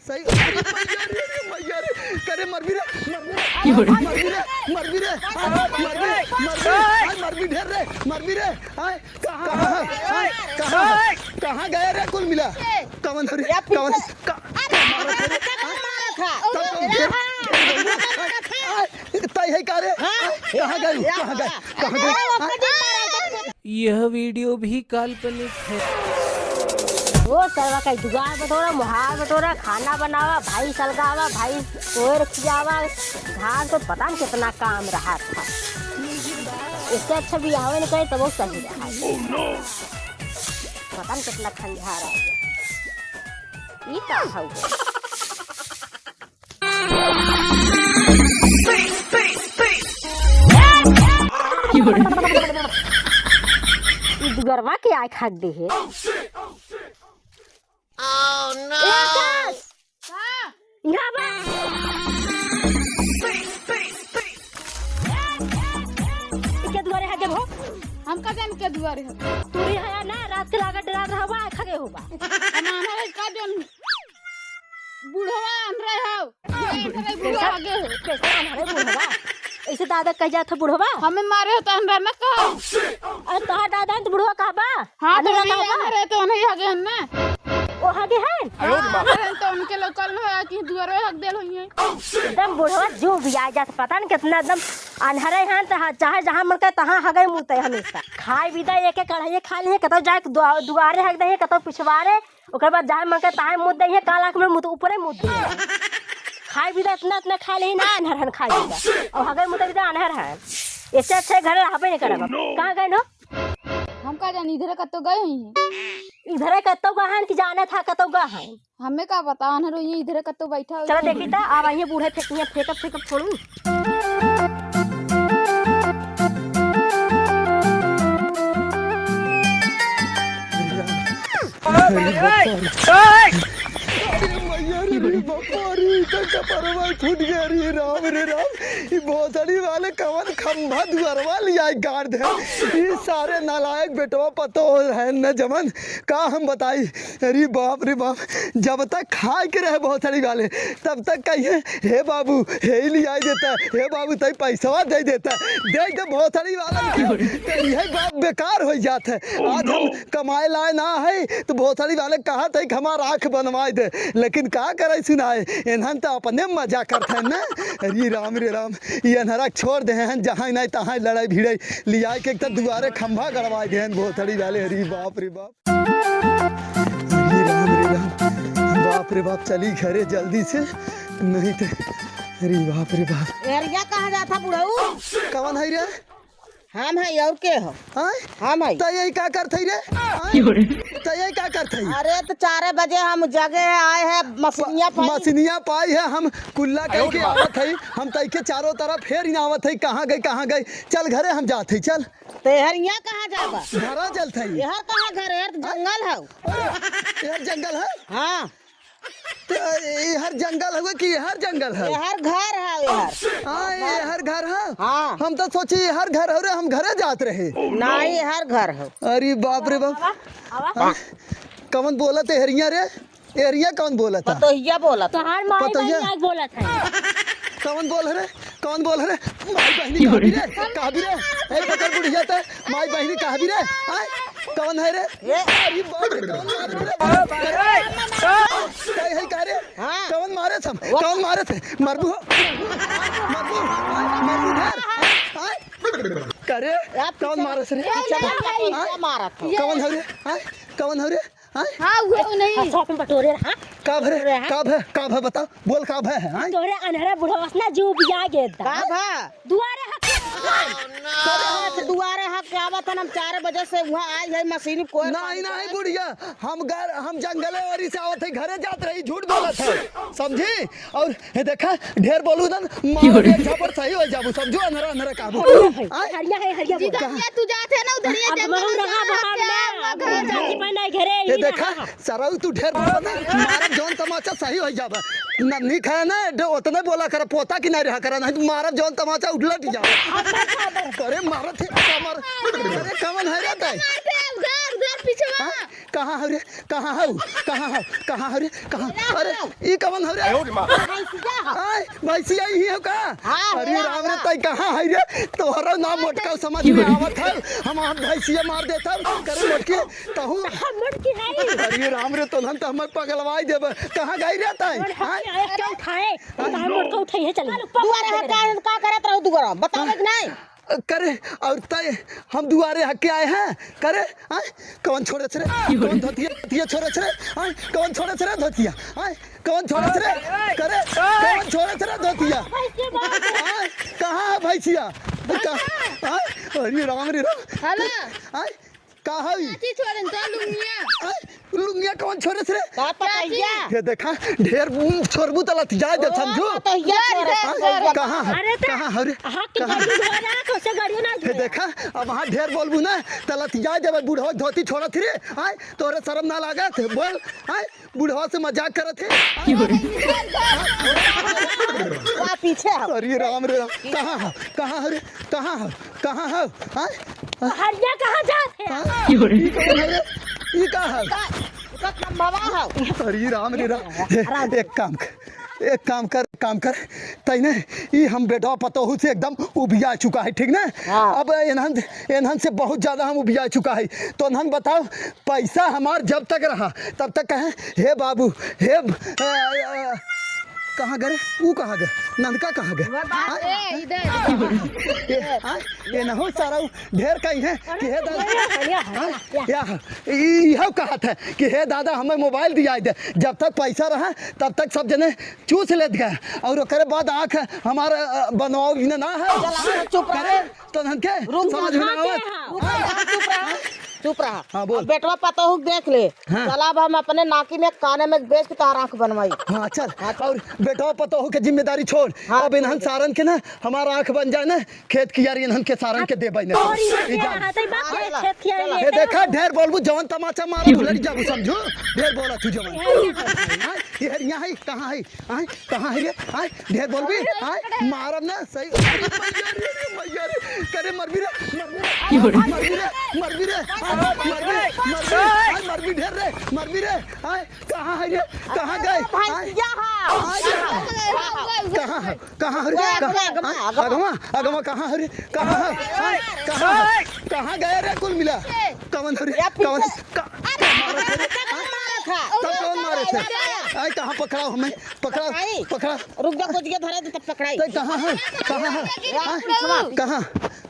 सही मैया रे करे मर भी रे मर भी ढेर रे मर भी रे कहाँ गए रे कुल मिला कवन रे कवन तय है का रे कहाँ गए यह वीडियो भी काल्पनिक है। वो करवा का जुगाड़ बटोरा मुहार बटोरा खाना बनावा भाई सलगावा भाई कोयर खियावा घर तो पता नहीं कितना काम रहा था। इससे अच्छा भी आवे नहीं करे तो वो सही रहा। पता नहीं कितना खंडा रहा ये क्या हो गरवा के आय खाक दे है। हमका जान के दुआरे है तू ही है ना रात के लागा डरा रहवा खगे होबा हमारा का जन बुढ़वा अनरे हो ये बुढ़वा आगे हो कैसे हमारे बुढ़वा ऐसे दादा कह जात बुढ़वा हमें मारे तो अनरा न कहो अरे तोहार दादा तो बुढ़वा कहबा हां तो अनरे तो नहीं आगे है ना ओ आगे है तो उनके लोकल में है कि दुआरे हक देल होई एकदम बुढ़वा जो भी आ जात पता नहीं कितना एकदम अनहरे हैं तो चाहे जहां मन के तहां हगे मुते हमेशा खाए विदा एक एक कढ़ाई खा लिए कतो जाए दुआरे हक दे कतो पिछवारे ओकर बाद जहां मन के तहां मुद दे काला के मुद ऊपरे मुद दे खाए विदा इतना खा ले ना अनहर खाए विदा और हगे मुते विदा अनहर है ऐसे अच्छे घर रहबे नहीं करब कहां गए न हम का जान इधर कतो गए हैं इधर कतो गहन कि जाने था कतो गहन हमें का पता अनहर ये इधर कतो बैठा हो चलो देखी त अब आइए बूढ़े फेंकिया फेंकब छोड़ू फूट गया रे राम ये भोसड़ी वाले कवन खंभा दुआरवा लिया गाड़ दे ये सारे नालायक बेटवा पतो है न जमन का हम बताई अरे बाप रे बाप जब तक खाए के रहे भोसड़ी वाले तब तक कहिए हे बाबू हे लिया देता हे बाबू तई पैसा दे देता देख के भोसड़ी वाला यही बात बेकार हो जाता है आज हम कमाए लाए ना है तो भोसड़ी वाले कहा था कि हमारा आँख बनवाए दे लेकिन का करे सुनाए इन्हन तो अपने मजा करते हैं ना अरे राम ये अनहरा छोड़ दे हैं जहाँ नहीं तहाँ लड़ाई भिड़ाई लिया के एक दुआरे खंभा गड़वा दे हैं भोसड़ी वाले अरे बाप रे बाप बाप रे बाप चली घरे जल्दी से नहीं तो अरे बाप रे बाप एरिया कहाँ जाता बुढ़ऊ कौन है रे हम है और के हो हम है तय क्या करते रे तय क्या करते अरे तो 4 बजे हम जगह आए हैं मछलियाँ पाई है हम कुल्ला कह के आवत है हम तय के चारों तरफ फेर ही आवत है कहाँ गए चल घरे हम जाते चल तेहरिया कहाँ जाबा घरा चलते यहाँ कहाँ घर है जंगल है यार जंगल है हाँ तो हर जंगल है कि हर जंगल है हर घर है हाँ ये हर घर है हाँ हम तो सोचे हर घर हो रहे हम घरे जाते रहे नहीं हर घर है अरे बाप रे बाप कौन बोला थे हरिया रे एरिया कौन बोला था पतोहिया बोला था तोहार माई बहन बोला था कौन बोल रहे माई बहनी कहा भी रे ए पकड़ बुढ़िया था माई बहनी कहा भी रे कौन है रे अरे बाप रे कौन मारे थे मरबू करे कौन मारे रे मारा था कौन है रे हां वो नहीं शॉपिंग बटोरे हां कब है बता बोल कब है तोरे अनहरा बुढ़वा ना जो बिया गेदा कब है दुआरे हक दुआरे हक के आवत हम 4 बजे से वहां आई है मशीन कोई नहीं बुढ़िया हम जंगले वाली से आवत है घरे जात रही झूठ बोलत है समझी और देखा ढेर बोलू ना मार एक झपड़ सही हो जाबू समझो अनहरा काबू हरिया तू जाते ना उधर ये जंगल घरे देखा सराऊ तू ढेर मारा जौन तमाचा सही हो जाबा नन्ही खाए ना उतने बोला कर पोता की नहीं रहा करा नहीं मारा जौन तमाचा उलट जाबा अरे मारत है कमर अरे कमन है रे उधर पीछे हाँ? कहाँ हो रे कहाँ हो कहाँ हो कहाँ हो रे कहाँ अरे ई कवन हो रे आय भैंसिया ही हो का हाँ, अरे मेरा राम रे तई कहाँ है रे तोहरा नाम मोटका समझ में आवत है हम आप भैंसिया मार देता करे मोटकी तहू मुड़की नहीं अरे राम रे तोहन त हम पगलवाई देब कहाँ गई रे तई क्या उठाए कहाँ मुड़का उठाई है चल दुआरे का करत रहू दुआरा बतावे कि नहीं करे और तय हम दुआरे हक के आए हैं करे आय कौन छोड़े छरे कौन धोतिया छोड़े छरे आय कौन छोड़े छरे धोतिया आय कौन छोड़े छरे करे कौन छोड़े छरे धोतिया आय कहाँ है भैंसिया आय अरे राम रे राम हेलो आय कहाँ है चाची छोड़न तो लुंगिया आय लुंगिया कौन छोड़े छरे का पतैया ये देखा ढेर छोड़बू तलत जाए दे समझो पतैया छोड़ कहाँ है कहाँ है रे हाँ कि गाड़ी धोरा कैसे गाड़ी ना ये देखा अब वहाँ ढेर बोलबू ना तलत जा जब बूढ़वा धोती छोड़त रे आय तोरे शर्म ना लागत बोल आय बूढ़वा से मजाक करत है का पीछे हो अरे राम रे राम कहाँ है रे कहाँ है आय हरिया कहाँ जाते हैं ई कौन है रे ई कहाँ है का कमवा हो अरे राम रे राम एक काम कर तैने ई हम बेटा पतोहू से एकदम उबिया चुका है ठीक ना हाँ। अब एनहन से बहुत ज़्यादा हम उबिया चुका है तो एनहन बताओ पैसा हमार जब तक रहा तब तक कहें हे बाबू हे कहाँ गए वो कहाँ गए नंदका कहाँ गए ये ना हो सारा ढेर कहीं है कि हे दादा यह कहा था कि हे दादा हमें मोबाइल दिया दे जब तक पैसा रहा तब तक सब जने चूस लेते गए और ओकरे बाद आँख हमारा बनवाओ ना है चुप रहे तो धन के समझ में ना चुप रहा हाँ, बोल। अब बेटवा पतोहू देख ले हाँ। चला अब हम अपने नाकी में काने में बेच के तार आँख बनवाई हाँ चल और बेटा पतोहू के जिम्मेदारी छोड़ हाँ, अब इन्हन सारन के ना हमारा आँख बन जाए ना खेत की यार इन्हन के सारन के दे बने और ये हाथ ही बात है खेत किया ये देखा ढेर बोलबू जवन तमाचा मारा भुलरी जाबू समझो ढेर बोला तू जवन हां ये यहाँ है कहाँ है आय कहाँ है रे आय ढेर बोलबी आय मारब ना सही मैया रे करे मरबी रे मरबी रे मरबी ढेर रे मरबी रे आय कहाँ है रे कहाँ गए कहाँ रे अगवा कहाँ है रे कहाँ गए रे कुल मिला कवन रे कवन कौन मारे थे आय कहाँ पकड़ाओ हमें पकड़ा रुक जा कुछ के धरे दे तब पकड़ाई कहाँ है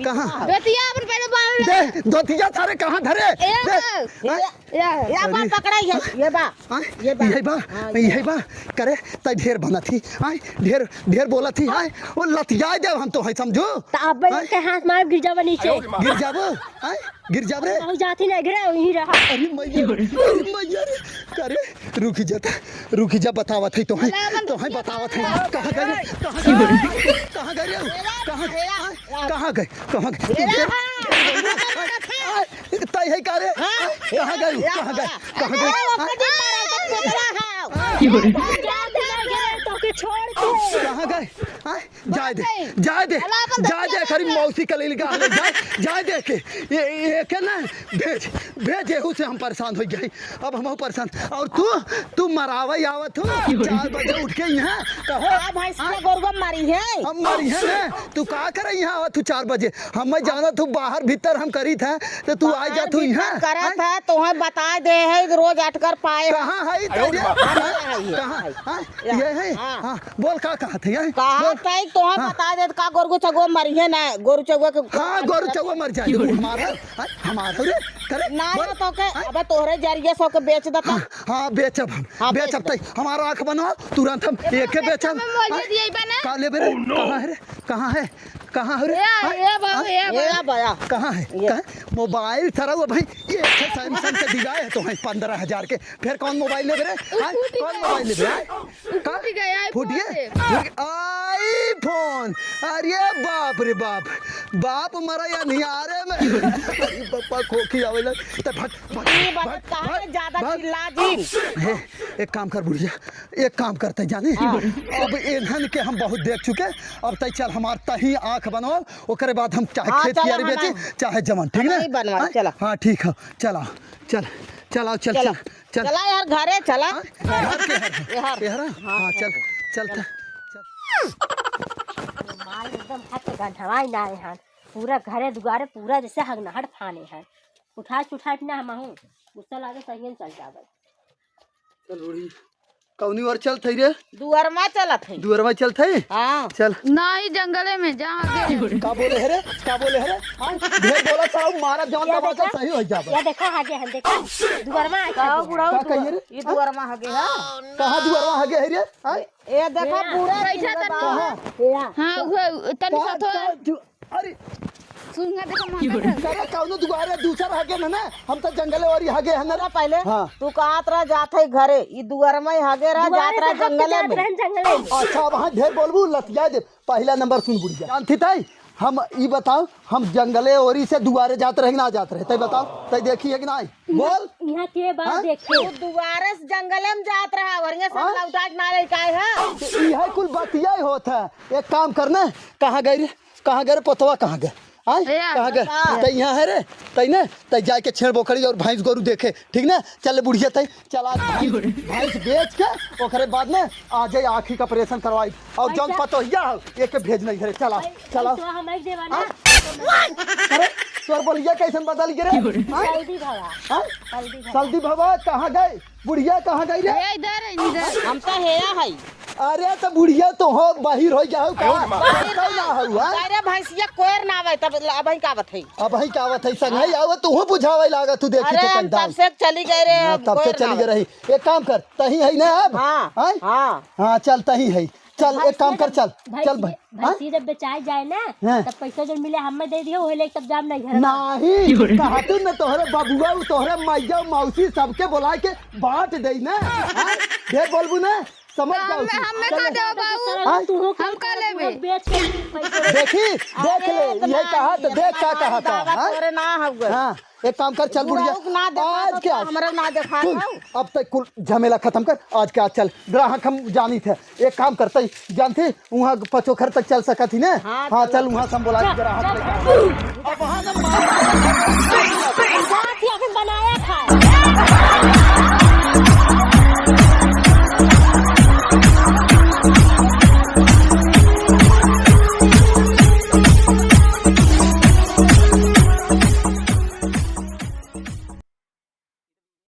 कहाँ बेटिया अपन पहले बाहर दे धोतिया सारे कहाँ धरे या बा पकड़ाई है ये बा यही बा करे तय ढेर बना थी आय ढेर बोला थी आय वो लतिया जब हम तो है समझो तो अब के हाथ मार गिर जावे नीचे गिर जाब रे बहुत जाती नहीं गिरे वहीं रहा अरे मैया रे करे रुकी जा बतावत है तो है बतावत है कहाँ गए तय है का रे कहाँ गए कहाँ गए जाए दे खरी मौसी का ले जाए दे के ये क्या ना भेज एहू से हम परेशान हो गए अब हम परेशान और तू मरावे आवत हो 4 बजे उठ के यहाँ कहो भाई से गोरगम मारी है हम मारी है ना तू का करे यहाँ आवत तू 4 बजे हम जाना तू बाहर भीतर हम करी था तो तू आ जा तू यहाँ करत है तुम्हें बता दे है रोज अटकर पाए कहाँ है कहाँ ये है हाँ बोल कहाँ थे कहा कहीं तुम्हें बता दे का गोरगो चगो मरी है ना गोरु चगो के हाँ गोरु चगो मर जाए हमारा रे करे ना तो के अब तोहरे जरिए सो के बेच देता हाँ बेचब हम बेचब तई हमारा आँख बनाओ तुरंत हम एक बेचब का ले बेरे कहाँ है कहाँ है कहाँ है मोबाइल सरा वो भाई ये सैमसंग के दिया है तो है 15,000 के फिर कौन मोबाइल ले बेरे कौन मोबाइल ले बेरे फूट गया आई कौन? अरे बाप रे बाप, बाप मरा या नहीं आ रहे में अरे पापा खोखी आवेला त भट ये बात कहाँ है ज्यादा चिल्ला जी। हे, एक काम कर बुढ़िया, एक काम करते जाने अब इन्हन के हम बहुत देख चुके। अब तय चल हमार तही आंख बनाओ, ओकरे बाद हम चाहे हाँ, खेत चला कियारी बेचे हमार। चाहे जमन, ठीक हमारी बनवा, ना? चला। हाँ ठीक है, चला चल चलाओ चल चला चल चल चला यार घरे चला। हर के हर यार यार हाँ चल चल चल माल एकदम हाथ से गंधवाई ना है, पूरा घरे दुआरे पूरा जैसे हगनहट फाने हैं। उठा ना हम हूँ गुस्सा लागे सही चल जावे। चल बुढ़ी कौनी और चल थई रे? दुअरमा चलत है। दुअरवा चल थई? हाँ चल नहीं जंगले में जहाँ आगे का बोले है रे? का बोले है रे? हाँ ढेर बोला साहब मारा जवान का बात सही हो जावे। ये देखा आगे हम देखा दुआरमा कहाँ बुढ़ाऊ का कहिए रे? ये दुअरमा हगे है। कहाँ दुअरवा हगे है रे? हाँ ये देखा पूरा बैठा था ना। कहाँ? हाँ वो तनी सा तो अरे सुनगा देखो माता करे कौनो दुआरे दूसरा हगे ना ना, हम तो जंगले और हगे है ना पहले हाँ। तू कहाँ तरह जात है घरे, ये दुअरमा हगे रहा जात रहा जंगले में। अच्छा वहाँ ढेर बोलबू लतिया दे। पहला नंबर सुन बुढ़िया जानती ताई, हम ई बताओ हम जंगले ओरी से दुआरे जाते रहे ना जाते रहे? तय बताओ, तय देखी है कि नहीं? बोल यहाँ के हाँ? बाद देखिए तू दुआरे से जंगले में जात रहा वरिया सब हाँ? लौटाट नारे काय है। तो ई है कुल बतिया ही होता है। एक काम करना, कहाँ गए रे? कहाँ गए रे? पोतवा कहाँ गए? आय भैया, कहाँ गए? बता। तय यहाँ है रे? तय ना तय जाके छेड़ बोकड़ी और भैंस गोरू देखे, ठीक ना? चल बुढ़िया तय चल आज भैंस बेच के ओकरे बाद में आ जाए आँखी का ऑपरेशन करवाई और जौन पतोहिया हो एक भेज नहीं घरे। चला चला तो हम एक देवाना अरे तोर बोलिया कैसन बदल गिरे? जल्दी भवा हाँ? जल्दी भवा कहाँ गए? बुढ़िया कहाँ गई रे? ये इधर है इधर हम तो हेया है। अरे तो बुढ़िया तो हो बाहिर हो जाओ का ना हो अरे भैंसिया कोयर ना आवे तब अब ही का बत है। अब ही कावत है संग आवे तू हो बुझावे लागा तू देखी अरे तो हम कंधा तब से चली गए रे तब से चली गई रही। एक काम कर तही है ना अब? हाँ हाँ हाँ हाँ चल तही है। चल एक काम कर चल चल भाई हाँ? भैंसी जब बेचाई जाए ना हाँ। तब पैसा जो मिले हमें दे दियो वही लेके तब जाम नहीं घर नहीं कहा तू न तोहरे बबुआ तोहरे मैया मौसी सबके बुला के बांट दे ना हाँ? ढेर बोलबू ना समझ जाओ तू। हमें चल, का देव बाबू हाँ? हम का लेबे बेच के पैसे देखी देख ले ये कहा तो देख क्या कहा था हाँ? तोरे ना हवे। हाँ एक काम कर चल बुढ़िया ना देखा आज क्या हमरा ना देखा सुन अब तक कुल झमेला खत्म कर आज के आज चल ग्राहक हम जानी थे। एक काम करते जानते वहाँ पचोखर तक चल सका थी ना? हाँ चल वहाँ से हम बोला ग्राहक अब वहाँ ना